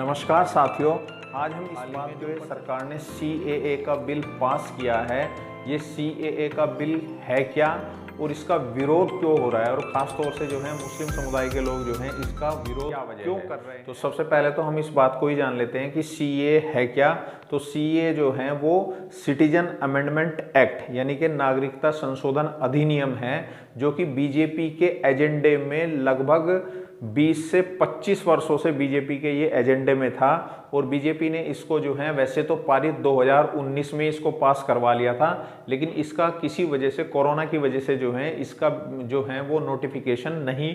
नमस्कार साथियों, आज हम इस बात पे सरकार ने CAA का बिल पास किया है। ये CAA का बिल है क्या और इसका विरोध क्यों हो रहा है, और ख़ास तौर से जो है मुस्लिम समुदाय के लोग जो हैं इसका विरोध क्यों कर रहे हैं। तो सबसे पहले तो हम इस बात को ही जान लेते हैं कि CAA है क्या। तो CAA जो है वो सिटीजन अमेंडमेंट एक्ट यानी कि नागरिकता संशोधन अधिनियम है, जो कि बीजेपी के एजेंडे में लगभग 20 से 25 वर्षों से बीजेपी के ये एजेंडे में था। और बीजेपी ने इसको जो है वैसे तो पारित 2019 में इसको पास करवा लिया था, लेकिन इसका किसी वजह से, कोरोना की वजह से जो है इसका जो है वो नोटिफिकेशन नहीं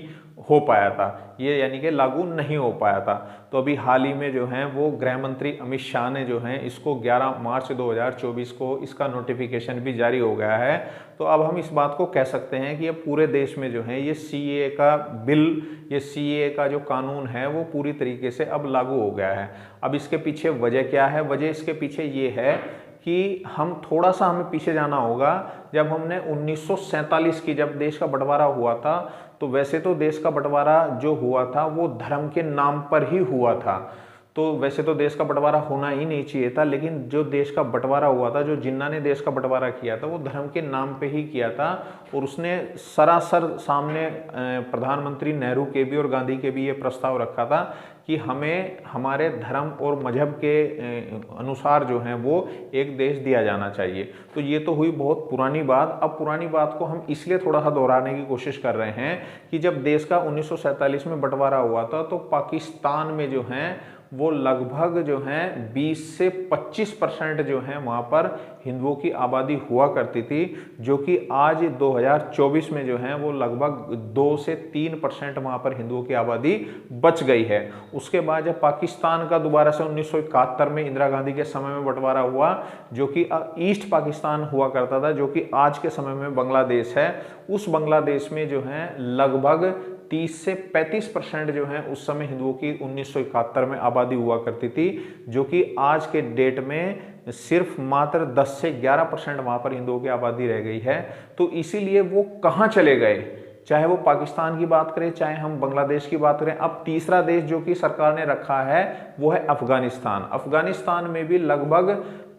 हो पाया था, ये यानी कि लागू नहीं हो पाया था। तो अभी हाल ही में जो है वो गृह मंत्री अमित शाह ने जो है इसको 11 मार्च 2024 को इसका नोटिफिकेशन भी जारी हो गया है। तो अब हम इस बात को कह सकते हैं कि अब पूरे देश में जो है ये CAA का बिल, ये CAA का जो कानून है वो पूरी तरीके से अब लागू हो गया है। अब इसके पीछे वजह क्या है? वजह इसके पीछे ये है कि हम थोड़ा सा हमें पीछे जाना होगा। जब हमने 1947 की जब देश का बंटवारा हुआ था, तो वैसे तो देश का बंटवारा जो हुआ था वो धर्म के नाम पर ही हुआ था। तो वैसे तो देश का बंटवारा होना ही नहीं चाहिए था, लेकिन जो देश का बंटवारा हुआ था, जो जिन्ना ने देश का बंटवारा किया था, वो धर्म के नाम पे ही किया था। और उसने सरासर सामने प्रधानमंत्री नेहरू के भी और गांधी के भी ये प्रस्ताव रखा था कि हमें हमारे धर्म और मजहब के अनुसार जो है वो एक देश दिया जाना चाहिए। तो ये तो हुई बहुत पुरानी बात। अब पुरानी बात को हम इसलिए थोड़ा सा दोहराने की कोशिश कर रहे हैं कि जब देश का 1947 में बंटवारा हुआ था, तो पाकिस्तान में जो है वो लगभग जो है 20 से 25% जो है वहाँ पर हिंदुओं की आबादी हुआ करती थी, जो कि आज 2024 में जो है वो लगभग 2 से 3% वहाँ पर हिंदुओं की आबादी बच गई है। उसके बाद जब पाकिस्तान का दोबारा से 1971 में इंदिरा गांधी के समय में बंटवारा हुआ, जो कि ईस्ट पाकिस्तान हुआ करता था, जो कि आज के समय में बांग्लादेश है, उस बांग्लादेश में जो है लगभग 30 से 35% जो है उस समय हिंदुओं की 1971 में आबादी हुआ करती थी, जो कि आज के डेट में सिर्फ मात्र 10 से 11% वहां पर हिंदुओं की आबादी रह गई है। तो इसीलिए वो कहां चले गए, चाहे वो पाकिस्तान की बात करें, चाहे हम बांग्लादेश की बात करें। अब तीसरा देश जो कि सरकार ने रखा है वो है अफगानिस्तान। अफगानिस्तान में भी लगभग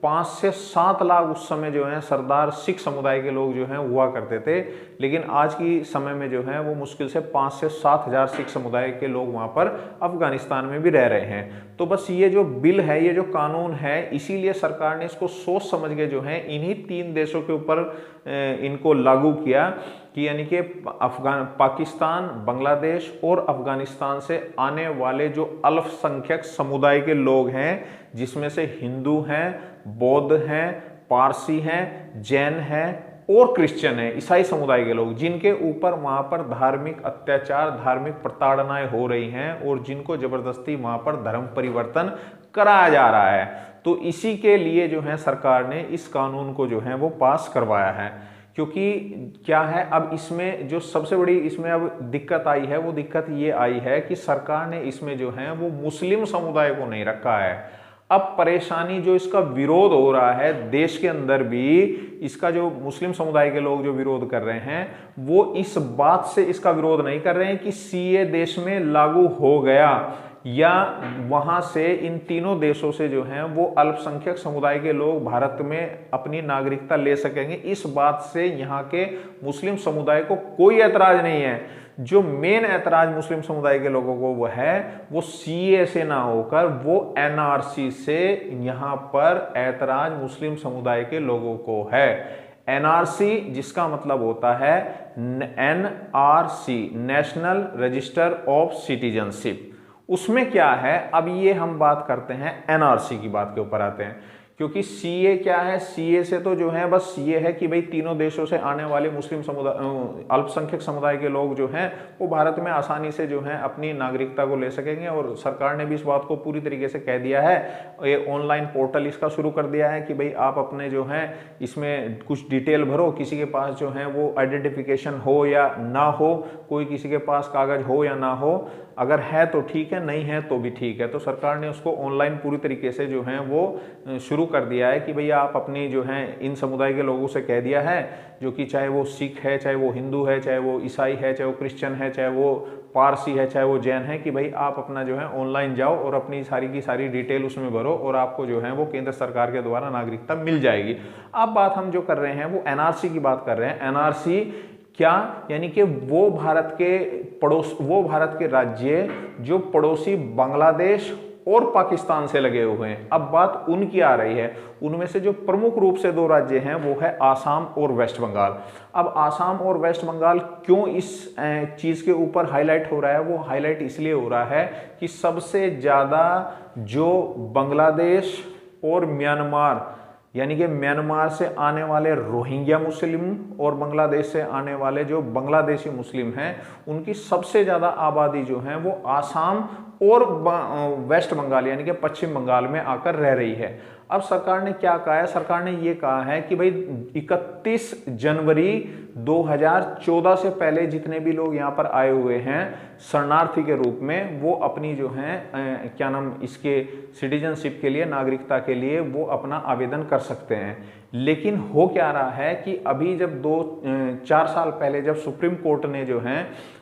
5 से 7 लाख उस समय जो है सरदार सिख समुदाय के लोग जो हैं हुआ करते थे, लेकिन आज की समय में जो है वो मुश्किल से 5 से 7 हजार सिख समुदाय के लोग वहाँ पर अफगानिस्तान में भी रह रहे हैं। तो बस ये जो बिल है, ये जो कानून है, इसीलिए सरकार ने इसको सोच समझ के जो है इन्हीं 3 देशों के ऊपर इनको लागू किया, कि यानी कि पाकिस्तान, बांग्लादेश और अफगानिस्तान से आने वाले जो अल्पसंख्यक समुदाय के लोग हैं, जिसमें से हिंदू हैं, बौद्ध हैं, पारसी हैं, जैन हैं और क्रिश्चियन हैं, ईसाई समुदाय के लोग, जिनके ऊपर वहां पर धार्मिक अत्याचार, धार्मिक प्रताड़नाएं हो रही हैं और जिनको जबरदस्ती वहां पर धर्म परिवर्तन कराया जा रहा है। तो इसी के लिए जो है सरकार ने इस कानून को जो है वो पास करवाया है। क्योंकि क्या है, अब इसमें जो सबसे बड़ी इसमें अब दिक्कत आई है, वो दिक्कत ये आई है कि सरकार ने इसमें जो है वो मुस्लिम समुदाय को नहीं रखा है। अब परेशानी जो इसका विरोध हो रहा है देश के अंदर भी, इसका जो मुस्लिम समुदाय के लोग जो विरोध कर रहे हैं, वो इस बात से इसका विरोध नहीं कर रहे हैं कि CAA देश में लागू हो गया या वहां से इन तीनों देशों से जो हैं वो अल्पसंख्यक समुदाय के लोग भारत में अपनी नागरिकता ले सकेंगे, इस बात से यहाँ के मुस्लिम समुदाय को कोई ऐतराज नहीं है। जो मेन ऐतराज मुस्लिम समुदाय के लोगों को वो है, वो CAA से ना होकर वो NRC से यहाँ पर ऐतराज मुस्लिम समुदाय के लोगों को है। NRC जिसका मतलब होता है NRC, national register of citizenship. उसमें क्या है, अब ये हम बात करते हैं NRC की बात के ऊपर आते हैं। क्योंकि CAA क्या है, CAA से तो जो है बस ये है कि भाई तीनों देशों से आने वाले मुस्लिम समुदाय, अल्पसंख्यक समुदाय के लोग जो हैं वो भारत में आसानी से जो है अपनी नागरिकता को ले सकेंगे। और सरकार ने भी इस बात को पूरी तरीके से कह दिया है, ये ऑनलाइन पोर्टल इसका शुरू कर दिया है कि भाई आप अपने जो है इसमें कुछ डिटेल भरो, किसी के पास जो है वो आइडेंटिफिकेशन हो या ना हो, कोई किसी के पास कागज हो या ना हो, अगर है तो ठीक है, नहीं है तो भी ठीक है। तो सरकार ने उसको ऑनलाइन पूरी तरीके से जो है वो शुरू कर दिया है कि भैया आप अपनी जो है इन समुदाय के लोगों से कह दिया है, जो कि चाहे वो सिख है, चाहे वो हिंदू है, चाहे वो ईसाई है, चाहे वो क्रिश्चियन है, चाहे वो पारसी है, चाहे वो जैन है, कि भाई आप अपना जो है ऑनलाइन जाओ और अपनी सारी की सारी डिटेल उसमें भरो और आपको जो है वो केंद्र सरकार के द्वारा नागरिकता मिल जाएगी। अब बात हम जो कर रहे हैं वो एनआरसी की बात कर रहे हैं। एनआरसी क्या, यानी कि वो भारत के राज्य जो पड़ोसी बांग्लादेश और पाकिस्तान से लगे हुए हैं। अब बात उनकी आ रही है, उनमें से जो प्रमुख रूप से 2 राज्य हैं वो है आसाम और वेस्ट बंगाल। अब आसाम और वेस्ट बंगाल क्यों इस चीज़ के ऊपर हाईलाइट हो रहा है? वो हाईलाइट इसलिए हो रहा है कि सबसे ज़्यादा जो बांग्लादेश और म्यांमार, यानी कि म्यांमार से आने वाले रोहिंग्या मुस्लिम और बांग्लादेश से आने वाले जो बांग्लादेशी मुस्लिम हैं, उनकी सबसे ज़्यादा आबादी जो है वो आसाम और वेस्ट बंगाल यानी कि पश्चिम बंगाल में आकर रह रही है। अब सरकार ने क्या कहा है? सरकार ने ये कहा है कि भाई 31 जनवरी 2014 से पहले जितने भी लोग यहाँ पर आए हुए हैं शरणार्थी के रूप में, वो अपनी जो है क्या नाम इसके सिटीजनशिप के लिए, नागरिकता के लिए वो अपना आवेदन कर सकते हैं। लेकिन हो क्या रहा है कि अभी जब 4 साल पहले जब सुप्रीम कोर्ट ने जो है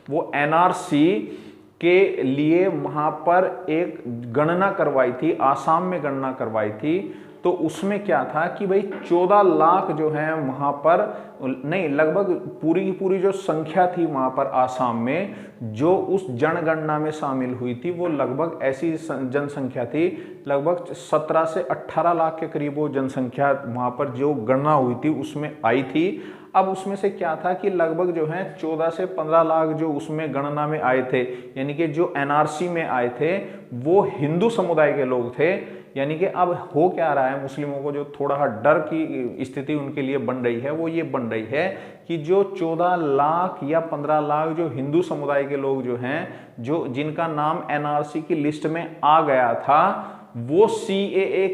वो एनआरसी के लिए वहां पर एक गणना करवाई थी, आसाम में गणना करवाई थी, तो उसमें क्या था कि भाई 14 लाख जो है वहां पर, नहीं लगभग पूरी की पूरी जो संख्या थी वहां पर आसाम में जो उस जनगणना में शामिल हुई थी, वो लगभग ऐसी जनसंख्या थी, लगभग 17 से 18 लाख के करीब वो जनसंख्या वहां पर जो गणना हुई थी उसमें आई थी। अब उसमें से क्या था कि लगभग जो है 14 से 15 लाख जो उसमें गणना में आए थे, यानी कि जो एनआरसी में आए थे वो हिंदू समुदाय के लोग थे। यानी कि अब हो क्या रहा है, मुस्लिमों को जो थोड़ा डर की स्थिति उनके लिए बन रही है वो ये बन रही है कि जो 14 लाख या 15 लाख जो हिंदू समुदाय के लोग जो हैं, जो जिनका नाम एनआरसी की लिस्ट में आ गया था, वो सीएए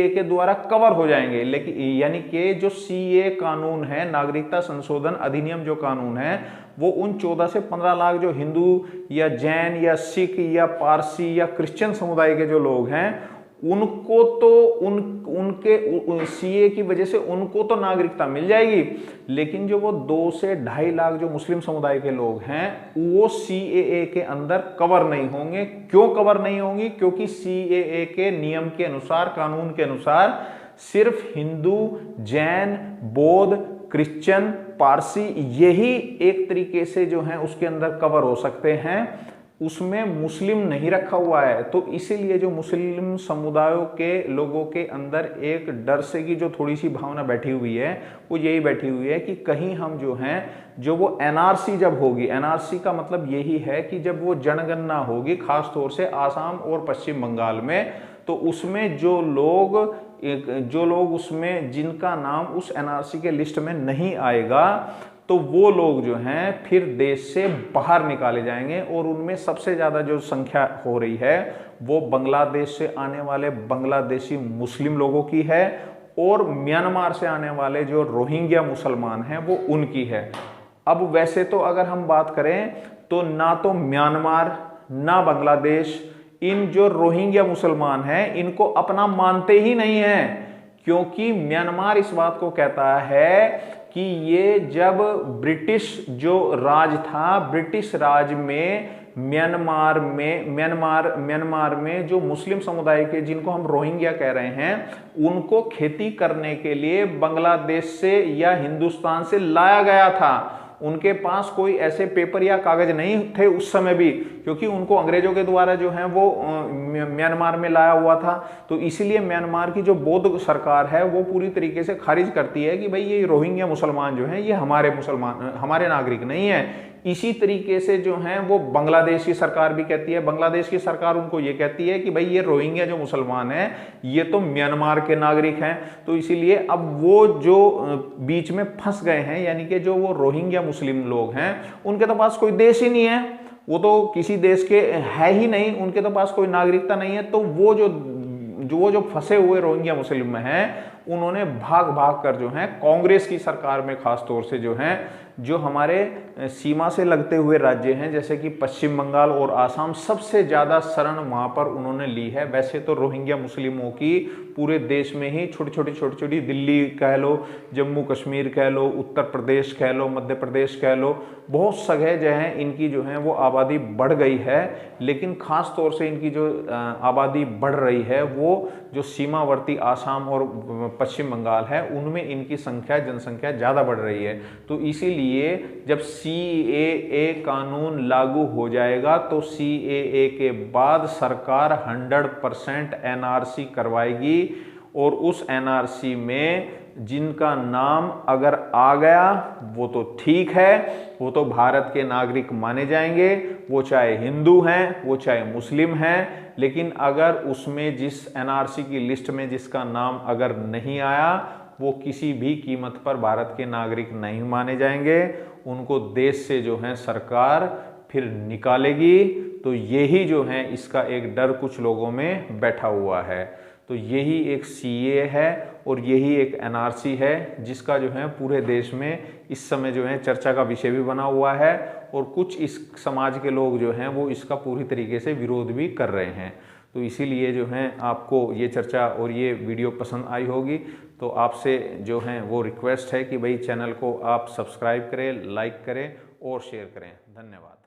के द्वारा कवर हो जाएंगे। लेकिन यानी कि जो सीए कानून है, नागरिकता संशोधन अधिनियम जो कानून है, वो उन 14 से 15 लाख जो हिंदू या जैन या सिख या पारसी या क्रिश्चियन समुदाय के जो लोग हैं, उनको तो उनके सीए की वजह से उनको तो नागरिकता मिल जाएगी, लेकिन जो वो 2 से 2.5 लाख जो मुस्लिम समुदाय के लोग हैं वो सीएए के अंदर कवर नहीं होंगे। क्यों कवर नहीं होंगी? क्योंकि सीएए के नियम के अनुसार, कानून के अनुसार सिर्फ हिंदू, जैन, बौद्ध, क्रिश्चियन, पारसी यही एक तरीके से जो है उसके अंदर कवर हो सकते हैं, उसमें मुस्लिम नहीं रखा हुआ है। तो इसीलिए जो मुस्लिम समुदायों के लोगों के अंदर एक डर से की जो थोड़ी सी भावना बैठी हुई है, वो यही बैठी हुई है कि कहीं हम जो हैं, जो वो एनआरसी जब होगी, एनआरसी का मतलब यही है कि जब वो जनगणना होगी खास तौर से आसाम और पश्चिम बंगाल में, तो उसमें जो लोग उसमें जिनका नाम उस एनआरसी के लिस्ट में नहीं आएगा, तो वो लोग जो हैं फिर देश से बाहर निकाले जाएंगे। और उनमें सबसे ज़्यादा जो संख्या हो रही है वो बांग्लादेश से आने वाले बांग्लादेशी मुस्लिम लोगों की है और म्यांमार से आने वाले जो रोहिंग्या मुसलमान हैं वो उनकी है। अब वैसे तो अगर हम बात करें तो ना तो म्यांमार ना बांग्लादेश इन जो रोहिंग्या मुसलमान हैं इनको अपना मानते ही नहीं है, क्योंकि म्यांमार इस बात को कहता है कि ये जब ब्रिटिश जो राज था, ब्रिटिश राज में म्यांमार में जो मुस्लिम समुदाय के, जिनको हम रोहिंग्या कह रहे हैं, उनको खेती करने के लिए बांग्लादेश से या हिंदुस्तान से लाया गया था। उनके पास कोई ऐसे पेपर या कागज नहीं थे उस समय भी, क्योंकि उनको अंग्रेजों के द्वारा जो है वो म्यांमार में लाया हुआ था। तो इसीलिए म्यांमार की जो बौद्ध सरकार है वो पूरी तरीके से खारिज करती है कि भाई ये रोहिंग्या मुसलमान जो हैं ये हमारे नागरिक नहीं है। इसी तरीके से जो हैं वो बांग्लादेश की सरकार भी कहती है, बांग्लादेश की सरकार उनको ये कहती है कि भाई ये रोहिंग्या जो मुसलमान हैं ये तो म्यांमार के नागरिक हैं। तो इसीलिए अब वो जो बीच में फंस गए हैं, यानी कि जो वो रोहिंग्या मुस्लिम लोग हैं, उनके तो पास कोई देश ही नहीं है, वो तो किसी देश के है ही नहीं, उनके तो पास कोई नागरिकता नहीं है। तो वो जो फंसे हुए रोहिंग्या मुस्लिम हैं उन्होंने भाग भाग कर जो है कांग्रेस की सरकार में खास तौर से जो है, जो हमारे सीमा से लगते हुए राज्य हैं जैसे कि पश्चिम बंगाल और आसाम, सबसे ज़्यादा शरण वहाँ पर उन्होंने ली है। वैसे तो रोहिंग्या मुस्लिमों की पूरे देश में ही छोटी छोटी दिल्ली कह लो, जम्मू कश्मीर कह लो, उत्तर प्रदेश कह लो, मध्य प्रदेश कह लो, बहुत जगह जो है इनकी जो है वो आबादी बढ़ गई है। लेकिन खास तौर से इनकी जो आबादी बढ़ रही है वो जो सीमावर्ती आसाम और पश्चिम बंगाल है उनमें इनकी जनसंख्या ज़्यादा बढ़ रही है। तो इसीलिए जब CAA कानून लागू हो जाएगा तो CAA के बाद सरकार 100% NRC करवाएगी, और उस NRC में जिनका नाम अगर आ गया वो तो ठीक है, वो तो भारत के नागरिक माने जाएंगे, वो चाहे हिंदू हैं, वो चाहे मुस्लिम हैं। लेकिन अगर उसमें जिस NRC की लिस्ट में जिसका नाम अगर नहीं आया, वो किसी भी कीमत पर भारत के नागरिक नहीं माने जाएंगे, उनको देश से जो है सरकार फिर निकालेगी। तो यही जो है इसका एक डर कुछ लोगों में बैठा हुआ है। तो यही एक CAA है और यही एक NRC है जिसका जो है पूरे देश में इस समय जो है चर्चा का विषय भी बना हुआ है, और कुछ इस समाज के लोग जो हैं वो इसका पूरी तरीके से विरोध भी कर रहे हैं। तो इसीलिए जो है आपको ये चर्चा और ये वीडियो पसंद आई होगी, तो आपसे जो है वो रिक्वेस्ट है कि भाई चैनल को आप सब्सक्राइब करें, लाइक करें और शेयर करें। धन्यवाद।